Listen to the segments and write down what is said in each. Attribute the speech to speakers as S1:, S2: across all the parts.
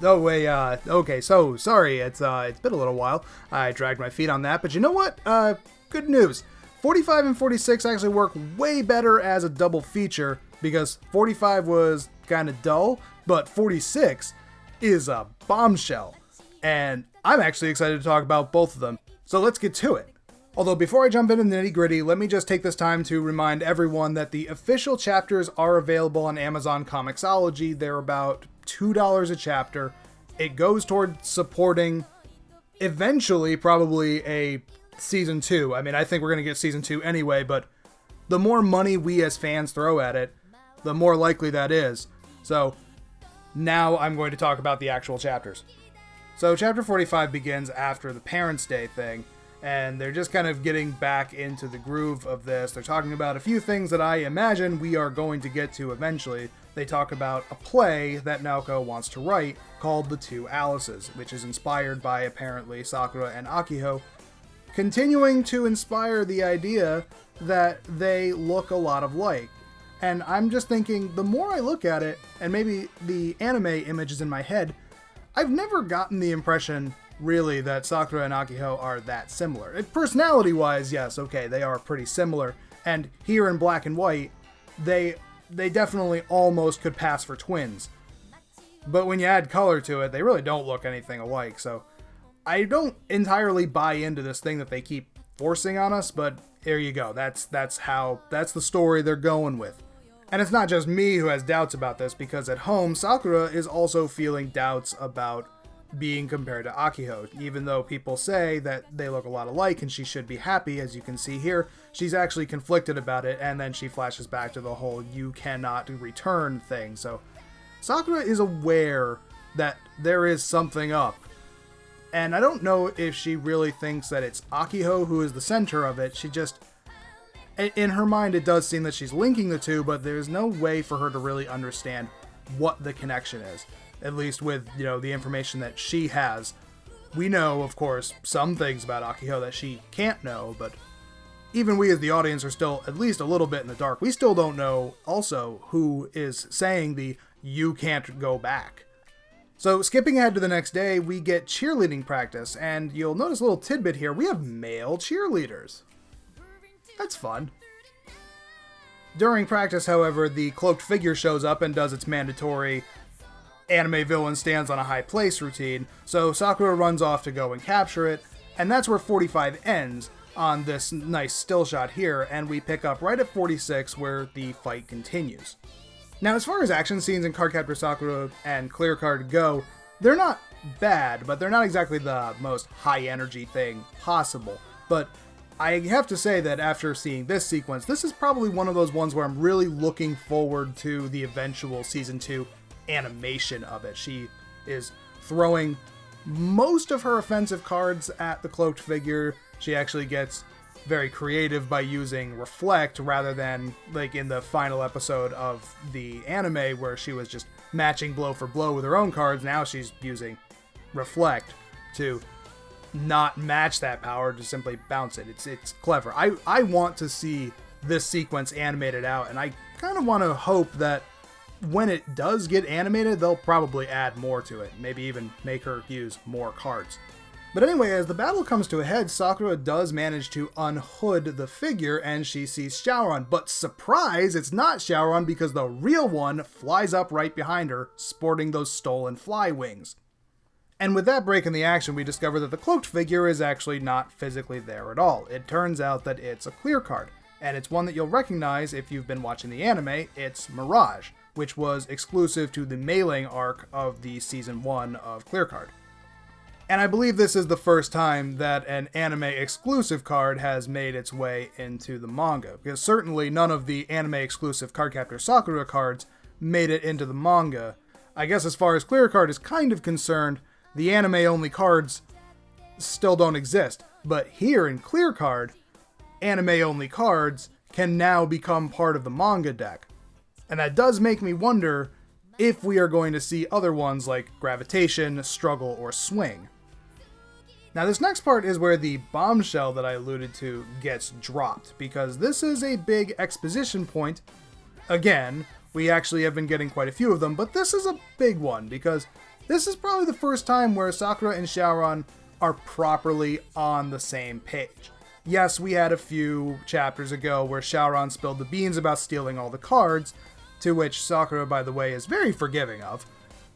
S1: Oh wait, okay, so sorry, it's been a little while. I dragged my feet on that, but you know what? Good news. 45 and 46 actually work way better as a double feature because 45 was kind of dull, but 46 is a bombshell. And I'm actually excited to talk about both of them. So let's get to it. Although before I jump into the nitty-gritty, let me just take this time to remind everyone that the official chapters are available on Amazon Comixology. They're about $2 a chapter. It goes toward supporting, eventually, probably a Season 2. I mean, I think we're going to get Season 2 anyway, but the more money we as fans throw at it, the more likely that is. So, now I'm going to talk about the actual chapters. So, Chapter 45 begins after the Parents' Day thing, and they're just kind of getting back into the groove of this. They're talking about a few things that I imagine we are going to get to eventually. They talk about a play that Naoko wants to write called The Two Alices, which is inspired by apparently Sakura and Akiho, continuing to inspire the idea that they look a lot alike. And I'm just thinking, the more I look at it, and maybe the anime image is in my head, I've never gotten the impression really that Sakura and Akiho are that similar. Personality-wise, yes, okay, they are pretty similar. And here in black and white, they definitely almost could pass for twins. But when you add color to it, they really don't look anything alike. So I don't entirely buy into this thing that they keep forcing on us, but there you go. That's the story they're going with. And it's not just me who has doubts about this, because at home, Sakura is also feeling doubts about being compared to Akiho. Even though people say that they look a lot alike and she should be happy, as you can see here, she's actually conflicted about it, and then she flashes back to the whole "you cannot return" thing. So Sakura is aware that there is something up. And I don't know if she really thinks that it's Akiho who is the center of it. She just, in her mind, it does seem that she's linking the two, but there's no way for her to really understand what the connection is. At least with, the information that she has. We know, of course, some things about Akiho that she can't know, but even we as the audience are still at least a little bit in the dark. We still don't know also who is saying the "you can't go back." So skipping ahead to the next day, we get cheerleading practice, and you'll notice a little tidbit here. We have male cheerleaders. That's fun. During practice, however, the cloaked figure shows up and does its mandatory anime villain stands on a high place routine, so Sakura runs off to go and capture it, and that's where 45 ends on this nice still shot here, and we pick up right at 46 where the fight continues. Now, as far as action scenes in Cardcaptor Sakura and Clear Card go, they're not bad, but they're not exactly the most high energy thing possible. But I have to say that after seeing this sequence, this is probably one of those ones where I'm really looking forward to the eventual Season 2 animation of it. She is throwing most of her offensive cards at the cloaked figure. She actually gets very creative by using Reflect rather than like in the final episode of the anime where she was just matching blow for blow with her own cards. Now she's using Reflect to not match that power, to simply bounce it. It's clever. I want to see this sequence animated out, and I kind of want to hope that when it does get animated, they'll probably add more to it. Maybe even make her use more cards. But anyway, as the battle comes to a head, Sakura does manage to unhood the figure and she sees Shaoran. But surprise, it's not Shaoran because the real one flies up right behind her, sporting those stolen fly wings. And with that break in the action, we discover that the cloaked figure is actually not physically there at all. It turns out that it's a clear card, and it's one that you'll recognize if you've been watching the anime. It's Mirage, which was exclusive to the mailing arc of the Season 1 of Clear Card. And I believe this is the first time that an anime exclusive card has made its way into the manga, because certainly none of the anime exclusive Cardcaptor Sakura cards made it into the manga. I guess as far as Clear Card is kind of concerned, the anime only cards still don't exist. But here in Clear Card, anime only cards can now become part of the manga deck. And that does make me wonder if we are going to see other ones like Gravitation, Struggle, or Swing. Now this next part is where the bombshell that I alluded to gets dropped, because this is a big exposition point. Again, we actually have been getting quite a few of them, but this is a big one, because this is probably the first time where Sakura and Shaoran are properly on the same page. Yes, we had a few chapters ago where Shaoran spilled the beans about stealing all the cards, to which Sakura, by the way, is very forgiving of.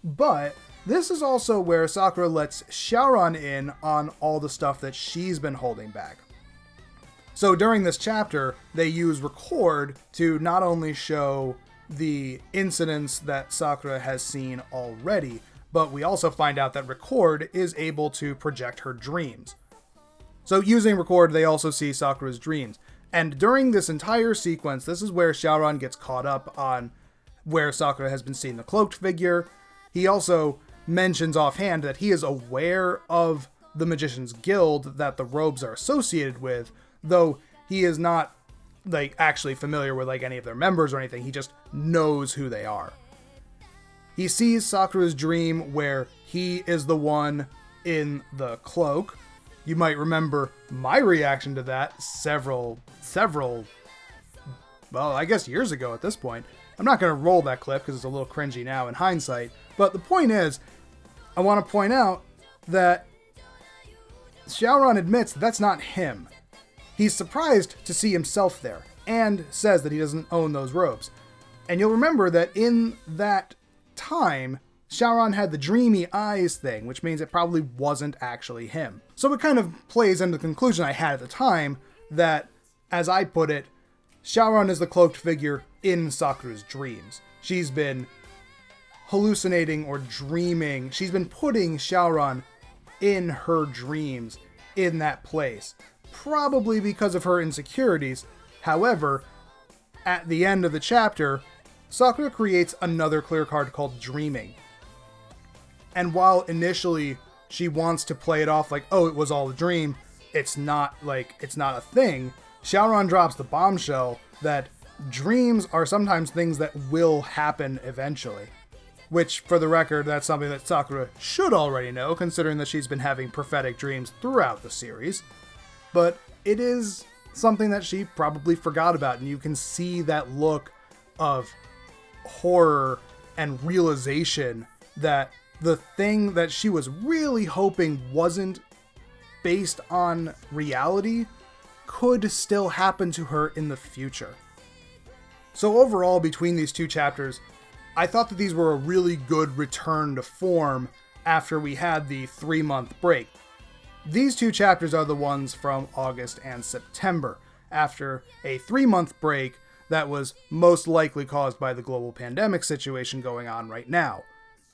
S1: But this is also where Sakura lets Shaoran in on all the stuff that she's been holding back. So during this chapter, they use record to not only show the incidents that Sakura has seen already, but we also find out that record is able to project her dreams. So using record, they also see Sakura's dreams. And during this entire sequence, this is where Shaoran gets caught up on where Sakura has been seeing the cloaked figure. He also mentions offhand that he is aware of the Magician's Guild that the robes are associated with, though he is not actually familiar with any of their members or anything. He just knows who they are. He sees Sakura's dream where he is the one in the cloak. You might remember my reaction to that several, well, I guess years ago at this point. I'm not going to roll that clip because it's a little cringy now in hindsight. But the point is, I want to point out that Shaoran admits that's not him. He's surprised to see himself there and says that he doesn't own those robes. And you'll remember that in that time, Shaoran had the dreamy eyes thing, which means it probably wasn't actually him. So it kind of plays into the conclusion I had at the time that, as I put it, Shaoran is the cloaked figure in Sakura's dreams. She's been hallucinating or dreaming. She's been putting Shaoran in her dreams in that place, probably because of her insecurities. However, at the end of the chapter, Sakura creates another clear card called Dreaming. And while initially she wants to play it off like, oh, it was all a dream, it's not a thing, Shaoran drops the bombshell that dreams are sometimes things that will happen eventually. Which, for the record, that's something that Sakura should already know, considering that she's been having prophetic dreams throughout the series. But it is something that she probably forgot about, and you can see that look of horror and realization that the thing that she was really hoping wasn't based on reality could still happen to her in the future. So overall, between these two chapters, I thought that these were a really good return to form after we had the 3-month break. These two chapters are the ones from August and September, after a 3-month break that was most likely caused by the global pandemic situation going on right now.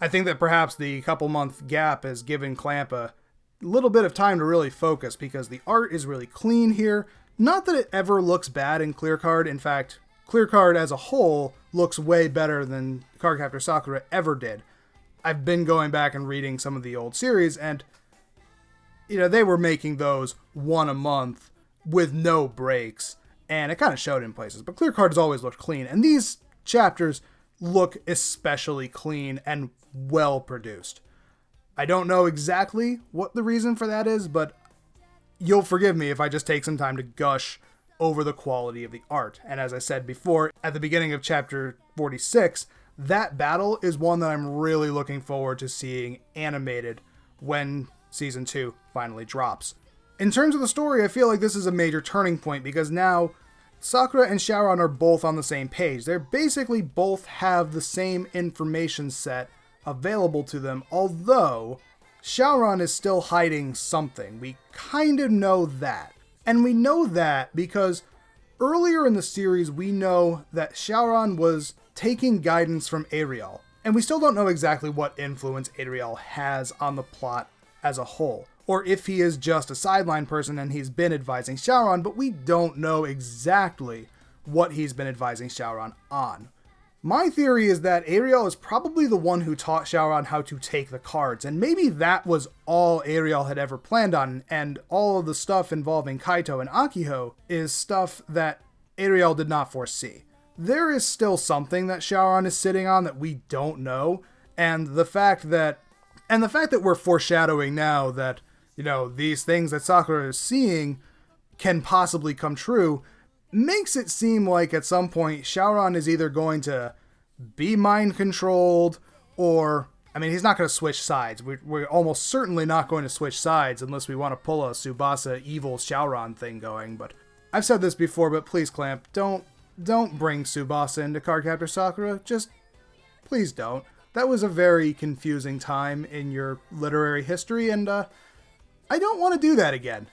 S1: I think that perhaps the couple-month gap has given Clamp a little bit of time to really focus, because the art is really clean here. Not that it ever looks bad in Clear Card. In fact, Clear Card as a whole looks way better than Cardcaptor Sakura ever did. I've been going back and reading some of the old series, and they were making those one a month with no breaks, and it kind of showed in places. But Clear Card has always looked clean, and these chapters look especially clean and well produced. I don't know exactly what the reason for that is, but you'll forgive me if I just take some time to gush over the quality of the art. And as I said before, at the beginning of chapter 46, that battle is one that I'm really looking forward to seeing animated when Season 2 finally drops. In terms of the story, I feel like this is a major turning point, because now Sakura and Shaoran are both on the same page. They're basically both have the same information set available to them, although Shaoran is still hiding something. We kind of know that. And we know that because earlier in the series, we know that Shaoran was taking guidance from Ariel. And we still don't know exactly what influence Ariel has on the plot as a whole, or if he is just a sideline person and he's been advising Shaoran, but we don't know exactly what he's been advising Shaoran on. My theory is that Ariel is probably the one who taught Shaoran how to take the cards, and maybe that was all Ariel had ever planned on, and all of the stuff involving Kaito and Akiho is stuff that Ariel did not foresee. There is still something that Shaoran is sitting on that we don't know, and the fact that we're foreshadowing now that, these things that Sakura is seeing can possibly come true, makes it seem like at some point Shaoran is either going to be mind controlled, or, I mean, he's not going to switch sides. We're almost certainly not going to switch sides unless we want to pull a Tsubasa evil Shaoran thing going. But I've said this before, but please, Clamp, don't bring Tsubasa into Cardcaptor Sakura. Just please don't. That was a very confusing time in your literary history, and I don't want to do that again.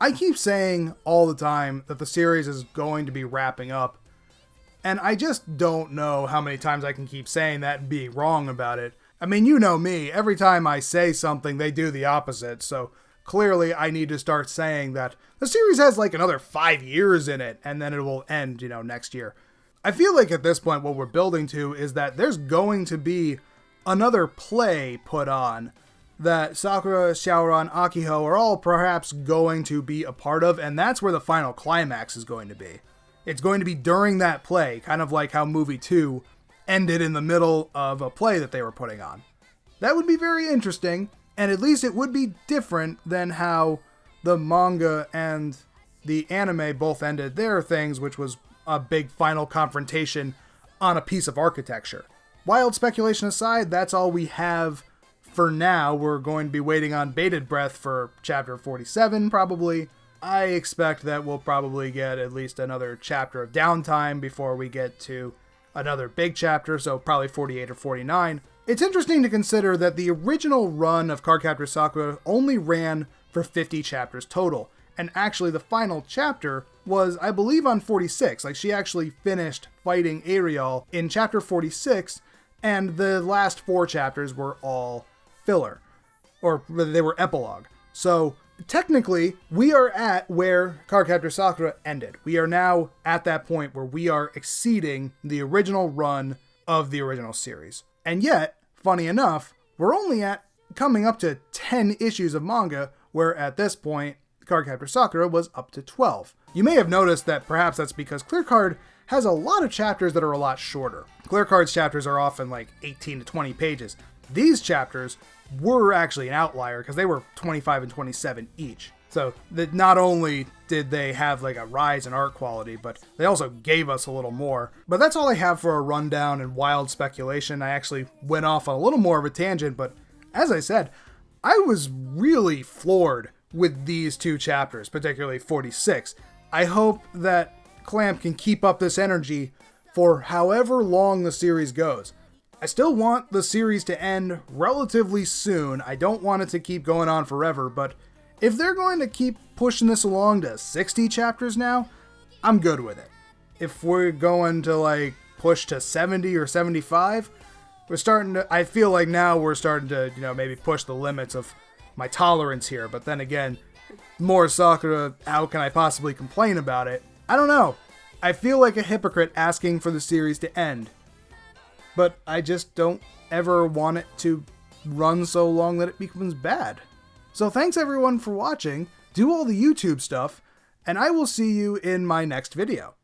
S1: I keep saying all the time that the series is going to be wrapping up, and I just don't know how many times I can keep saying that and being wrong about it. I mean, you know me, every time I say something, they do the opposite, so clearly I need to start saying that the series has like another 5 years in it, and then it will end, next year. I feel like at this point what we're building to is that there's going to be another play put on that Sakura, Shaoran, Akiho are all perhaps going to be a part of, and that's where the final climax is going to be. It's going to be during that play, kind of like how movie 2 ended in the middle of a play that they were putting on. That would be very interesting, and at least it would be different than how the manga and the anime both ended their things, which was a big final confrontation on a piece of architecture. Wild speculation aside, that's all we have for now. We're going to be waiting on bated breath for chapter 47, probably. I expect that we'll probably get at least another chapter of downtime before we get to another big chapter, so probably 48 or 49. It's interesting to consider that the original run of Cardcaptor Sakura only ran for 50 chapters total, and actually the final chapter was, I believe, on 46. Like, she actually finished fighting Ariel in chapter 46, and the last 4 chapters were all filler, or they were epilogue. So technically, we are at where Cardcaptor Sakura ended. We are now at that point where we are exceeding the original run of the original series. And yet, funny enough, we're only at coming up to 10 issues of manga, where at this point, Cardcaptor Sakura was up to 12. You may have noticed that perhaps that's because Clear Card has a lot of chapters that are a lot shorter. Clear Card's chapters are often like 18 to 20 pages. These chapters were actually an outlier because they were 25 and 27 each. So that not only did they have like a rise in art quality, but they also gave us a little more. But that's all I have for a rundown and wild speculation. I actually went off on a little more of a tangent, but as I said, I was really floored with these 2 chapters, particularly 46. I hope that Clamp can keep up this energy for however long the series goes. I still want the series to end relatively soon. I don't want it to keep going on forever, but if they're going to keep pushing this along to 60 chapters now, I'm good with it. If we're going to like push to 70 or 75, I feel like now we're starting to, maybe push the limits of my tolerance here. But then again, more Sakura, how can I possibly complain about it? I don't know. I feel like a hypocrite asking for the series to end. But I just don't ever want it to run so long that it becomes bad. So thanks everyone for watching, do all the YouTube stuff, and I will see you in my next video.